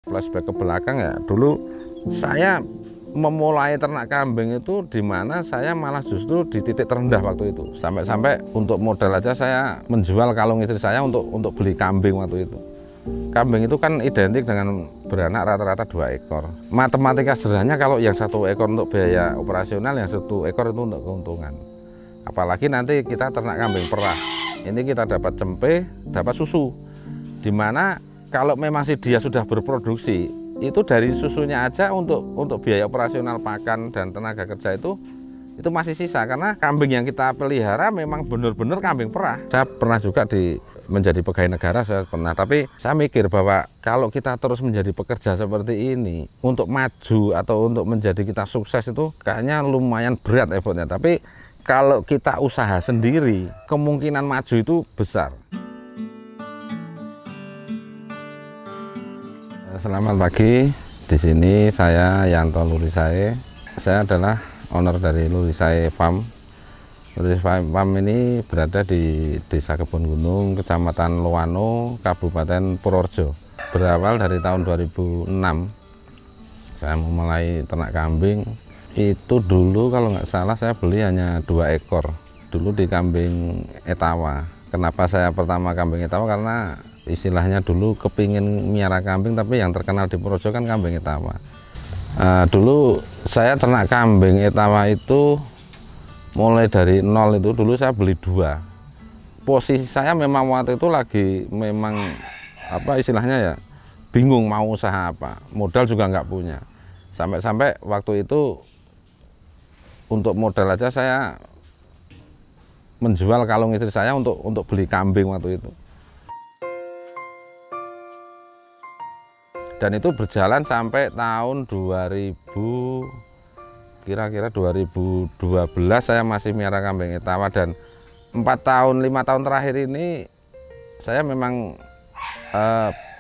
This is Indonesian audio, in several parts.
Flashback ke belakang ya, dulu saya memulai ternak kambing itu di mana saya malah justru di titik terendah waktu itu. Sampai-sampai untuk modal aja saya menjual kalung istri saya untuk beli kambing waktu itu. Kambing itu kan identik dengan beranak rata-rata 2 ekor. Matematika sederhananya kalau yang 1 ekor untuk biaya operasional, yang 1 ekor itu untuk keuntungan. Apalagi nanti kita ternak kambing perah. Ini kita dapat cempe, dapat susu. Dimana kalau memang si dia sudah berproduksi, itu dari susunya aja untuk biaya operasional pakan dan tenaga kerja itu masih sisa, karena kambing yang kita pelihara memang benar-benar kambing perah. Saya pernah juga menjadi pegawai negara, saya pernah, tapi saya mikir bahwa kalau kita terus menjadi pekerja seperti ini, untuk maju atau untuk menjadi kita sukses itu kayaknya lumayan berat effortnya. Tapi kalau kita usaha sendiri, kemungkinan maju itu besar. Selamat pagi, di sini saya Yanto Lurisai. Saya adalah owner dari Lurisai Farm. Lurisai Farm ini berada di Desa Kebun Gunung, Kecamatan Loano, Kabupaten Purworejo. Berawal dari tahun 2006, saya memulai ternak kambing. Itu dulu kalau nggak salah saya beli hanya 2 ekor. Dulu di kambing Etawa. Kenapa saya pertama kambing Etawa? Karena istilahnya dulu kepingin miara kambing, tapi yang terkenal di Purworejo kan kambing Etawa. Dulu saya ternak kambing Etawa itu mulai dari nol. Itu dulu saya beli 2. Posisi saya memang waktu itu lagi memang apa istilahnya ya, bingung mau usaha apa, modal juga nggak punya. Sampai-sampai waktu itu untuk modal aja saya menjual kalung istri saya untuk beli kambing waktu itu. Dan itu berjalan sampai tahun 2000, kira-kira 2012 saya masih miara kambing Etawa, dan 4 tahun 5 tahun terakhir ini saya memang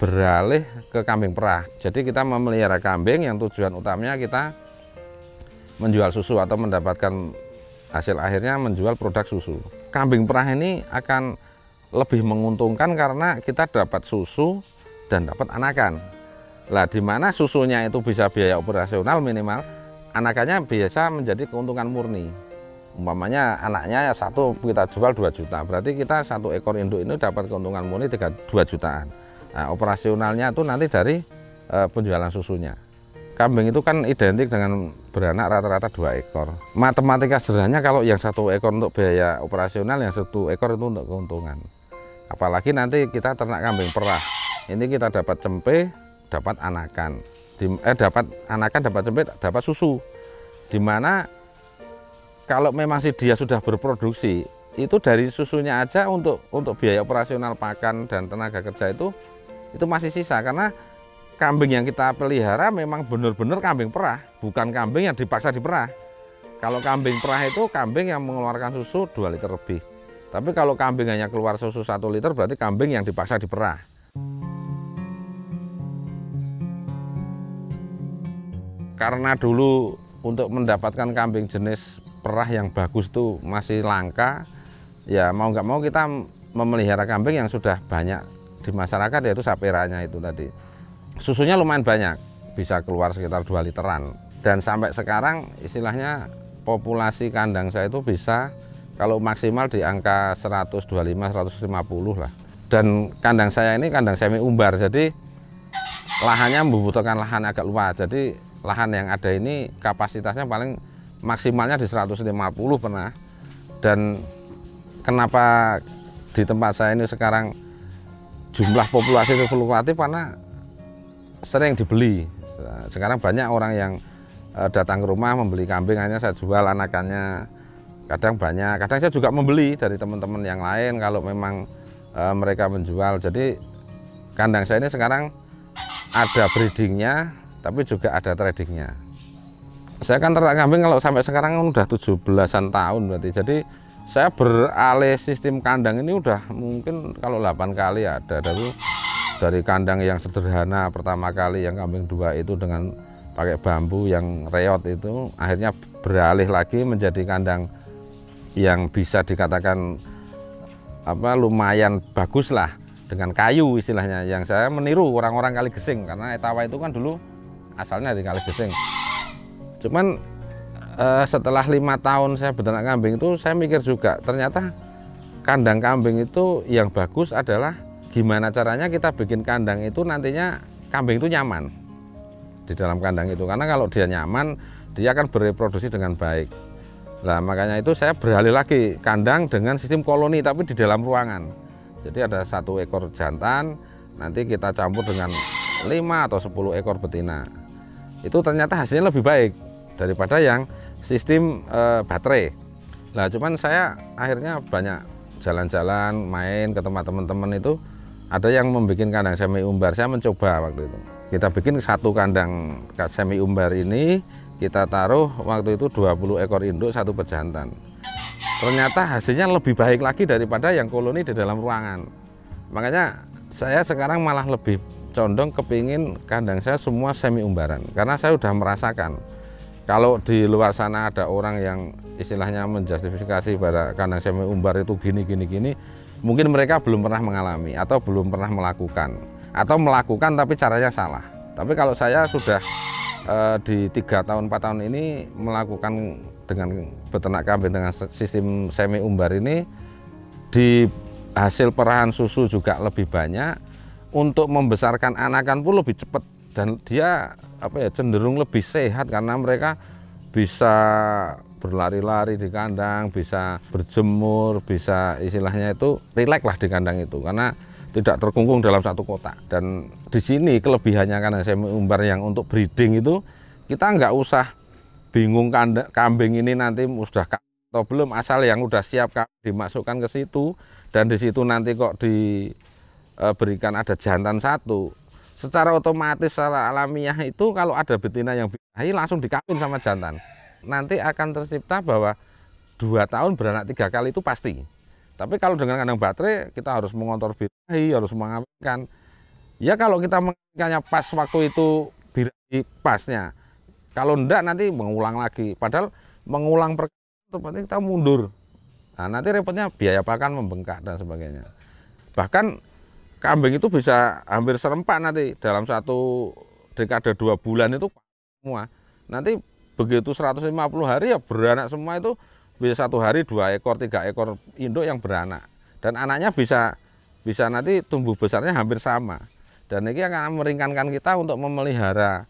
beralih ke kambing perah. Jadi kita memelihara kambing yang tujuan utamanya kita menjual susu atau mendapatkan hasil akhirnya menjual produk susu. Kambing perah ini akan lebih menguntungkan karena kita dapat susu dan dapat anakan. Lah, di mana susunya itu bisa biaya operasional minimal, anakannya biasa menjadi keuntungan murni. Umpamanya anaknya 1 kita jual 2 juta, berarti kita 1 ekor induk ini dapat keuntungan murni 2 jutaan. Nah, operasionalnya itu nanti dari penjualan susunya. Kambing itu kan identik dengan beranak rata-rata 2 ekor. Matematika sederhananya kalau yang 1 ekor untuk biaya operasional, yang 1 ekor itu untuk keuntungan. Apalagi nanti kita ternak kambing perah. Ini kita dapat cempe, dapat anakan, dapat cempe, dapat susu. Dimana kalau memang si dia sudah berproduksi, itu dari susunya aja untuk biaya operasional pakan dan tenaga kerja itu masih sisa, karena kambing yang kita pelihara memang benar-benar kambing perah, bukan kambing yang dipaksa diperah. Kalau kambing perah itu kambing yang mengeluarkan susu 2 liter lebih. Tapi kalau kambing hanya keluar susu 1 liter berarti kambing yang dipaksa diperah. Karena dulu untuk mendapatkan kambing jenis perah yang bagus itu masih langka, ya mau nggak mau kita memelihara kambing yang sudah banyak di masyarakat, yaitu saperanya itu tadi. Susunya lumayan banyak, bisa keluar sekitar 2 literan. Dan sampai sekarang istilahnya populasi kandang saya itu bisa kalau maksimal di angka 125-150 lah. Dan kandang saya ini kandang semi umbar, jadi lahannya membutuhkan lahan agak luas. Jadi lahan yang ada ini kapasitasnya paling maksimalnya di 150 pernah. Dan kenapa di tempat saya ini sekarang jumlah populasi fluktuatif, karena sering dibeli. Sekarang banyak orang yang datang ke rumah membeli kambing, hanya saya jual anakannya. Kadang banyak, kadang saya juga membeli dari teman-teman yang lain kalau memang mereka menjual. Jadi kandang saya ini sekarang ada breedingnya, tapi juga ada tradingnya. Saya kan ternak kambing kalau sampai sekarang kan udah 17-an tahun berarti. Jadi saya beralih sistem kandang ini udah mungkin kalau 8 kali ada. Dari kandang yang sederhana pertama kali yang kambing 2 itu dengan pakai bambu yang reot itu, akhirnya beralih lagi menjadi kandang yang bisa dikatakan lumayan bagus lah. dengan kayu istilahnya, yang saya meniru orang-orang Kaligesing, karena Etawa itu kan dulu asalnya dari Kaligesing. Cuman setelah 5 tahun saya beternak kambing itu, saya mikir juga ternyata kandang kambing itu yang bagus adalah gimana caranya kita bikin kandang itu nantinya kambing itu nyaman di dalam kandang itu, karena kalau dia nyaman dia akan bereproduksi dengan baik. Nah, makanya itu saya beralih lagi kandang dengan sistem koloni tapi di dalam ruangan. Jadi ada 1 ekor jantan, nanti kita campur dengan 5 atau 10 ekor betina. Itu ternyata hasilnya lebih baik daripada yang sistem baterai. Nah, cuman saya akhirnya banyak jalan-jalan, main ke tempat teman-teman itu, ada yang membuat kandang semi umbar. Saya mencoba waktu itu. Kita bikin 1 kandang semi umbar ini, kita taruh waktu itu 20 ekor induk, 1 pejantan. Ternyata hasilnya lebih baik lagi daripada yang koloni di dalam ruangan. Makanya saya sekarang malah lebih condong kepingin kandang saya semua semi umbaran, karena saya sudah merasakan kalau di luar sana ada orang yang istilahnya menjustifikasi pada kandang semi umbar itu gini, mungkin mereka belum pernah mengalami atau belum pernah melakukan, atau melakukan tapi caranya salah. Tapi kalau saya sudah di 3 tahun 4 tahun ini melakukan dengan beternak kambing dengan sistem semi umbar ini, di hasil perahan susu juga lebih banyak, untuk membesarkan anakan pun lebih cepat, dan dia cenderung lebih sehat karena mereka bisa berlari-lari di kandang, bisa berjemur, bisa istilahnya itu rileks lah di kandang itu, karena tidak terkungkung dalam 1 kotak. Dan di sini kelebihannya kandang semi umbar yang untuk breeding itu, kita nggak usah bingung kambing ini nanti sudah atau belum, asal yang udah siap dimasukkan ke situ, dan di situ nanti kok diberikan ada jantan 1, secara otomatis secara alamiah itu kalau ada betina yang birahi langsung dikawin sama jantan. Nanti akan tercipta bahwa 2 tahun beranak 3 kali itu pasti. Tapi kalau dengan kandang baterai kita harus mengontrol birahi, harus mengawinkan. Ya kalau kita mengawinkannya pas waktu itu birahi pasnya. Kalau enggak nanti mengulang lagi, padahal mengulang berarti kita mundur. Nah, nanti repotnya biaya pakan membengkak dan sebagainya. Bahkan kambing itu bisa hampir serempak nanti dalam 1 dekade 2 bulan itu semua. Nanti begitu 150 hari ya beranak semua, itu bisa 1 hari 2 ekor 3 ekor induk yang beranak, dan anaknya bisa nanti tumbuh besarnya hampir sama. Dan ini akan meringankan kita untuk memelihara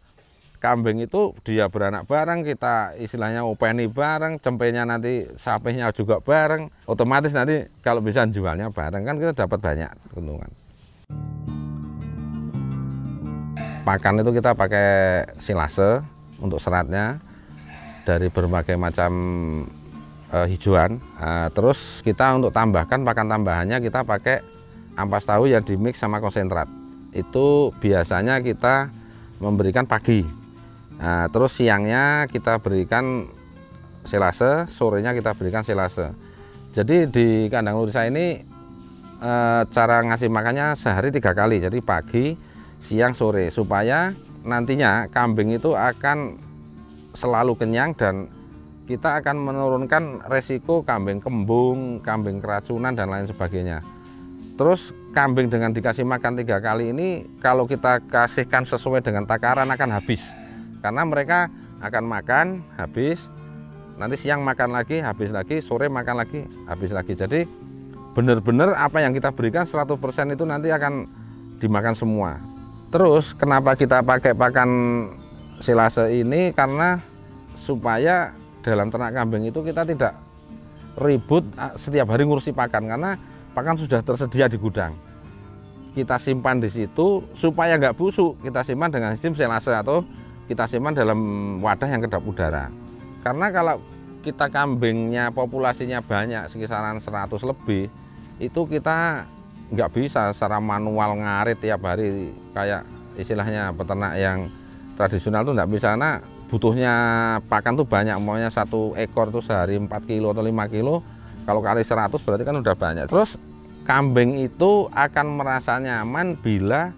kambing itu, dia beranak bareng, kita istilahnya openi bareng, cempenya nanti sapihnya juga bareng, otomatis nanti kalau bisa jualnya bareng kan kita dapat banyak keuntungan. Pakan itu kita pakai silase untuk seratnya dari berbagai macam hijauan. Terus kita untuk tambahkan pakan tambahannya kita pakai ampas tahu yang dimix sama konsentrat. Itu biasanya kita memberikan pagi. Terus siangnya kita berikan silase, sorenya kita berikan silase. Jadi di kandang Lurisa ini cara ngasih makannya sehari 3 kali, jadi pagi, siang, sore, supaya nantinya kambing itu akan selalu kenyang dan kita akan menurunkan resiko kambing kembung, kambing keracunan dan lain sebagainya. Terus kambing dengan dikasih makan 3 kali ini, kalau kita kasihkan sesuai dengan takaran akan habis. Karena mereka akan makan, habis, nanti siang makan lagi, habis lagi, sore makan lagi, habis lagi. Jadi benar-benar apa yang kita berikan 100% itu nanti akan dimakan semua. Terus kenapa kita pakai pakan silase ini? Karena supaya dalam ternak kambing itu kita tidak ribut setiap hari ngurusi pakan, karena pakan sudah tersedia di gudang. Kita simpan di situ supaya nggak busuk, kita simpan dengan sistem silase atau kita simpan dalam wadah yang kedap udara. Karena kalau kita kambingnya populasinya banyak, sekisaran 100 lebih, itu kita nggak bisa secara manual ngarit tiap hari kayak istilahnya peternak yang tradisional tuh nggak bisa, karena butuhnya pakan tuh banyak, maunya 1 ekor tuh sehari 4 kilo atau 5 kilo, kalau kali 100 berarti kan udah banyak. Terus kambing itu akan merasa nyaman bila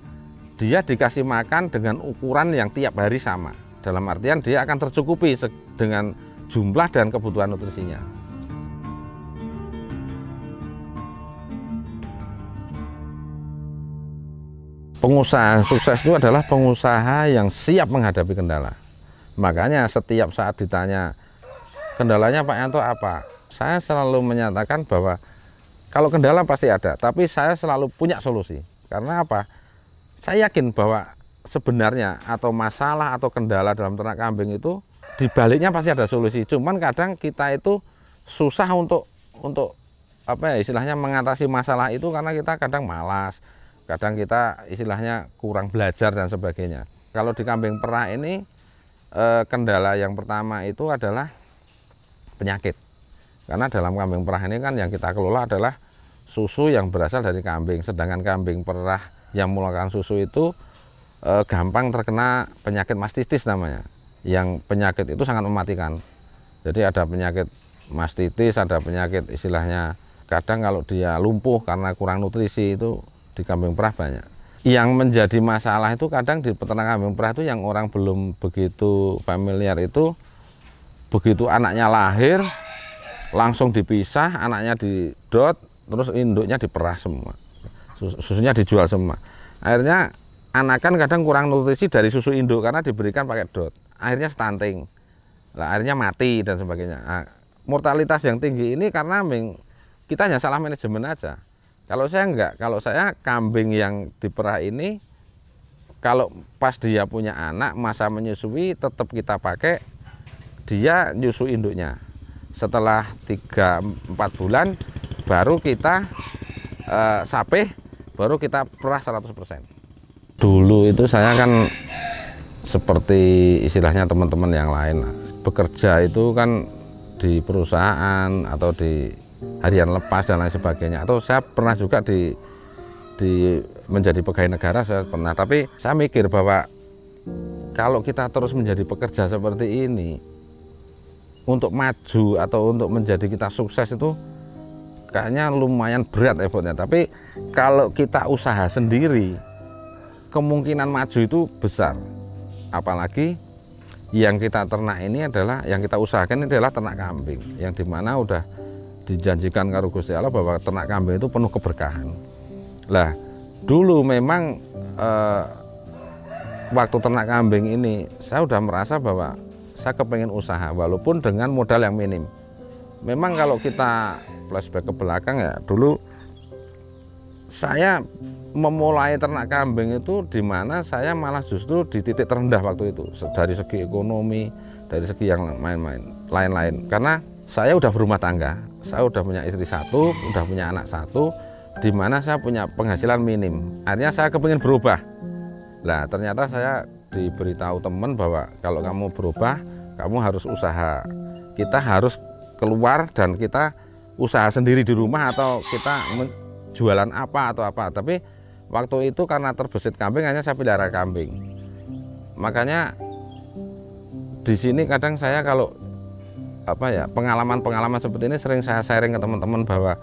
dia dikasih makan dengan ukuran yang tiap hari sama. Dalam artian dia akan tercukupi dengan jumlah dan kebutuhan nutrisinya. pengusaha sukses itu adalah pengusaha yang siap menghadapi kendala. Makanya setiap saat ditanya kendalanya Pak Yanto apa, saya selalu menyatakan bahwa kalau kendala pasti ada, tapi saya selalu punya solusi. Karena apa? Saya yakin bahwa sebenarnya atau masalah atau kendala dalam ternak kambing itu di baliknya pasti ada solusi. Cuman kadang kita itu susah untuk apa ya istilahnya mengatasi masalah itu karena kita kadang malas, kadang kita istilahnya kurang belajar dan sebagainya. Kalau di kambing perah ini kendala yang pertama itu adalah penyakit. Karena dalam kambing perah ini kan yang kita kelola adalah susu yang berasal dari kambing. Sedangkan kambing perah yang mengeluarkan susu itu gampang terkena penyakit mastitis namanya. Yang penyakit itu sangat mematikan. Jadi ada penyakit mastitis, ada penyakit istilahnya kadang kalau dia lumpuh karena kurang nutrisi itu di kambing perah banyak. Yang menjadi masalah itu kadang di peternak kambing perah itu yang orang belum begitu familiar itu, begitu anaknya lahir langsung dipisah, anaknya didot, terus induknya diperah semua, susunya dijual semua. Akhirnya anakan kadang kurang nutrisi dari susu induk karena diberikan pakai dot, akhirnya stunting, lah akhirnya mati dan sebagainya. Nah, mortalitas yang tinggi ini karena kita hanya salah manajemen aja. Kalau saya enggak, kalau saya kambing yang diperah ini kalau pas dia punya anak masa menyusui tetap kita pakai dia nyusu induknya. Setelah 3-4 bulan baru kita sapeh, baru kita perah 100%. Dulu itu saya kan seperti istilahnya teman-teman yang lain, bekerja itu kan di perusahaan atau di harian lepas dan lain sebagainya, atau saya pernah juga di menjadi pegawai negara saya pernah, tapi saya mikir bahwa kalau kita terus menjadi pekerja seperti ini untuk maju atau untuk menjadi kita sukses itu kayaknya lumayan berat effortnya. Tapi kalau kita usaha sendiri kemungkinan maju itu besar, apalagi yang kita ternak ini adalah, yang kita usahakan ini adalah ternak kambing, yang dimana udah dijanjikan karo Gusti Allah bahwa ternak kambing itu penuh keberkahan. Lah dulu memang waktu ternak kambing ini saya udah merasa bahwa saya kepengen usaha walaupun dengan modal yang minim. Memang kalau kita flashback ke belakang ya, dulu saya memulai ternak kambing itu di mana saya malah justru di titik terendah waktu itu dari segi ekonomi, dari segi yang lain-lain. Karena saya udah berumah tangga, saya udah punya istri satu, udah punya anak satu, di mana saya punya penghasilan minim. Akhirnya saya kepingin berubah. Nah ternyata saya diberitahu teman bahwa kalau kamu berubah, kamu harus usaha. Kita harus keluar dan kita usaha sendiri di rumah atau kita jualan apa atau apa. Tapi waktu itu karena terbesit kambing, hanya saya pelihara kambing. Makanya di sini kadang saya kalau apa ya pengalaman-pengalaman seperti ini sering saya sharing ke teman-teman bahwa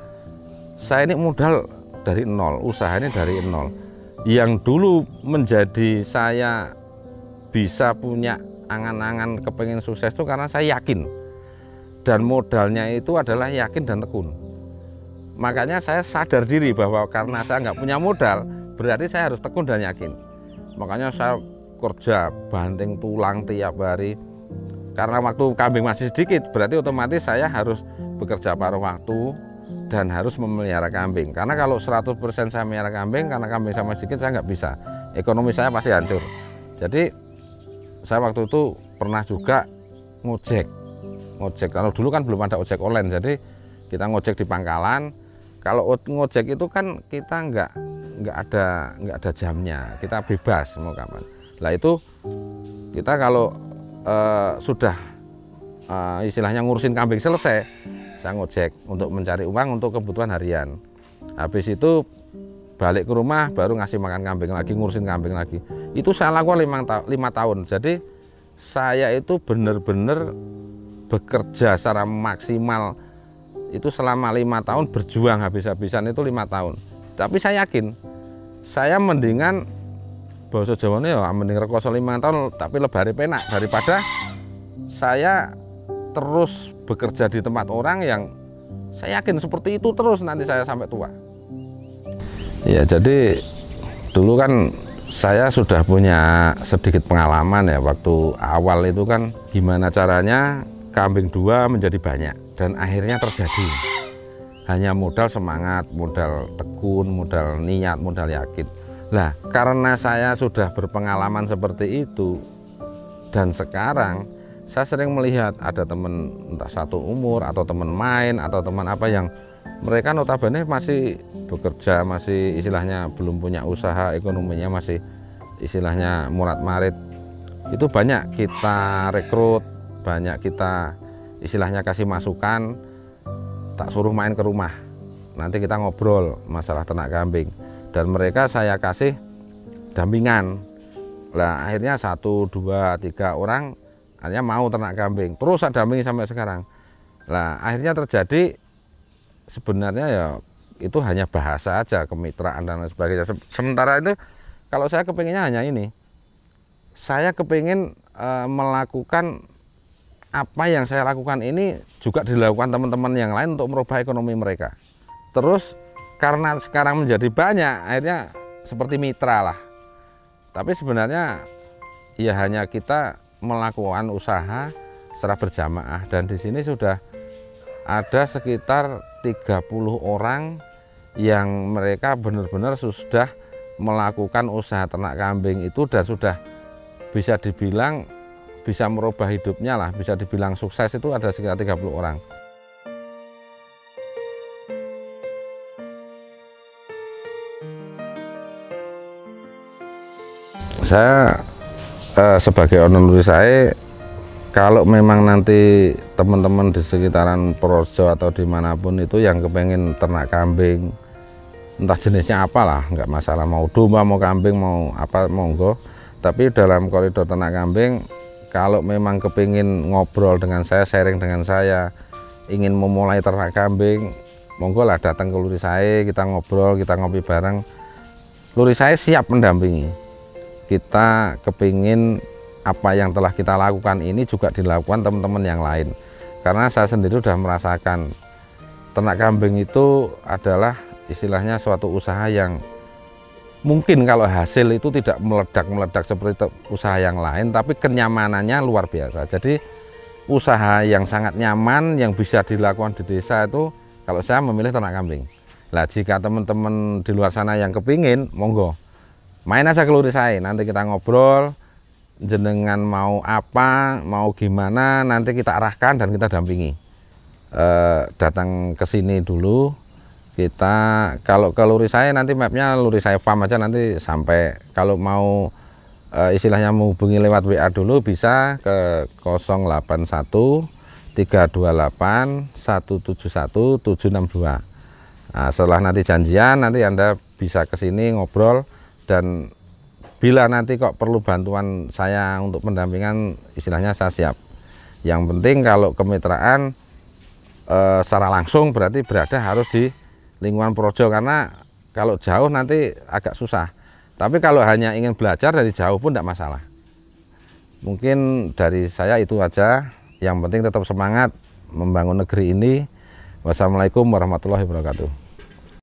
saya ini modal dari nol, usaha ini dari nol. Yang dulu menjadi saya bisa punya angan-angan kepengen sukses itu karena saya yakin, dan modalnya itu adalah yakin dan tekun. Makanya saya sadar diri bahwa karena saya nggak punya modal, berarti saya harus tekun dan yakin. Makanya saya kerja banting tulang tiap hari. Karena waktu kambing masih sedikit, berarti otomatis saya harus bekerja paruh waktu dan harus memelihara kambing. Karena kalau 100% saya melihara kambing, karena kambing sama sedikit saya nggak bisa. Ekonomi saya pasti hancur. Jadi saya waktu itu pernah juga ngojek. Kalau dulu kan belum ada ojek online, jadi kita ngojek di pangkalan. Kalau ngojek itu kan kita nggak ada jamnya, kita bebas mau kapan. Lah itu kita kalau sudah istilahnya ngurusin kambing selesai, saya ngojek untuk mencari uang untuk kebutuhan harian. Habis itu balik ke rumah baru ngasih makan kambing lagi, ngurusin kambing lagi. Itu saya lakukan 5 tahun. Jadi saya itu benar-benar bekerja secara maksimal itu selama 5 tahun, berjuang habis-habisan itu 5 tahun. Tapi saya yakin saya mendingan bahasa Jawane ya mending rekoso 5 tahun tapi lebari penak daripada saya terus bekerja di tempat orang yang saya yakin seperti itu terus nanti saya sampai tua. Ya jadi dulu kan Saya sudah punya sedikit pengalaman ya, waktu awal itu kan gimana caranya kambing 2 menjadi banyak, dan akhirnya terjadi. Hanya modal semangat, modal tekun, modal niat, modal yakin. Nah, karena saya sudah berpengalaman seperti itu, dan sekarang saya sering melihat ada teman entah satu umur atau teman main atau teman apa yang mereka notabene masih bekerja, masih istilahnya belum punya usaha, ekonominya masih istilahnya murat-marit. Itu banyak kita rekrut, banyak kita istilahnya kasih masukan, tak suruh main ke rumah, nanti kita ngobrol masalah ternak kambing, dan mereka saya kasih dampingan. Lah akhirnya 1, 2, 3 orang akhirnya mau ternak kambing, terus saya dampingi sampai sekarang. Lah akhirnya terjadi, sebenarnya ya itu hanya bahasa aja, kemitraan dan lain sebagainya. Sementara itu kalau saya kepinginnya hanya ini, saya kepingin melakukan apa yang saya lakukan ini juga dilakukan teman-teman yang lain untuk merubah ekonomi mereka. Terus karena sekarang menjadi banyak, akhirnya seperti mitra lah. Tapi sebenarnya ya hanya kita melakukan usaha secara berjamaah, dan di sini sudah ada sekitar 30 orang yang mereka benar-benar sudah melakukan usaha ternak kambing itu, dan sudah bisa dibilang bisa merubah hidupnya lah, bisa dibilang sukses. Itu ada sekitar 30 orang. Saya sebagai owner Lurisai, kalau memang nanti teman-teman di sekitaran Purworejo atau dimanapun itu yang kepengen ternak kambing, entah jenisnya apalah, nggak masalah, mau domba, mau kambing, mau apa, monggo. Tapi dalam koridor ternak kambing, kalau memang kepingin ngobrol dengan saya, sharing dengan saya, ingin memulai ternak kambing, monggo lah datang ke Lurisai, kita ngobrol, kita ngopi bareng. Lurisai siap mendampingi. Kita kepingin apa yang telah kita lakukan ini juga dilakukan teman-teman yang lain. Karena saya sendiri sudah merasakan ternak kambing itu adalah istilahnya suatu usaha yang mungkin kalau hasil itu tidak meledak-meledak seperti usaha yang lain, tapi kenyamanannya luar biasa. Jadi usaha yang sangat nyaman yang bisa dilakukan di desa itu kalau saya memilih ternak kambing. Nah, jika teman-teman di luar sana yang kepingin, monggo main aja ke Lurisai, nanti kita ngobrol, jenengan mau apa, mau gimana, nanti kita arahkan dan kita dampingi. Datang ke sini dulu, kita kalau ke Lurisai nanti mapnya Lurisai Farm aja, nanti sampai. Kalau mau istilahnya menghubungi lewat WA dulu bisa ke 081 328 171 762. Nah, setelah nanti janjian, nanti Anda bisa ke sini ngobrol, dan bila nanti kok perlu bantuan saya untuk pendampingan, istilahnya saya siap. Yang penting kalau kemitraan secara langsung berarti berada harus di lingkungan Purworejo, karena kalau jauh nanti agak susah. Tapi kalau hanya ingin belajar dari jauh pun tidak masalah. Mungkin dari saya itu aja. Yang penting tetap semangat membangun negeri ini. Wassalamualaikum warahmatullahi wabarakatuh.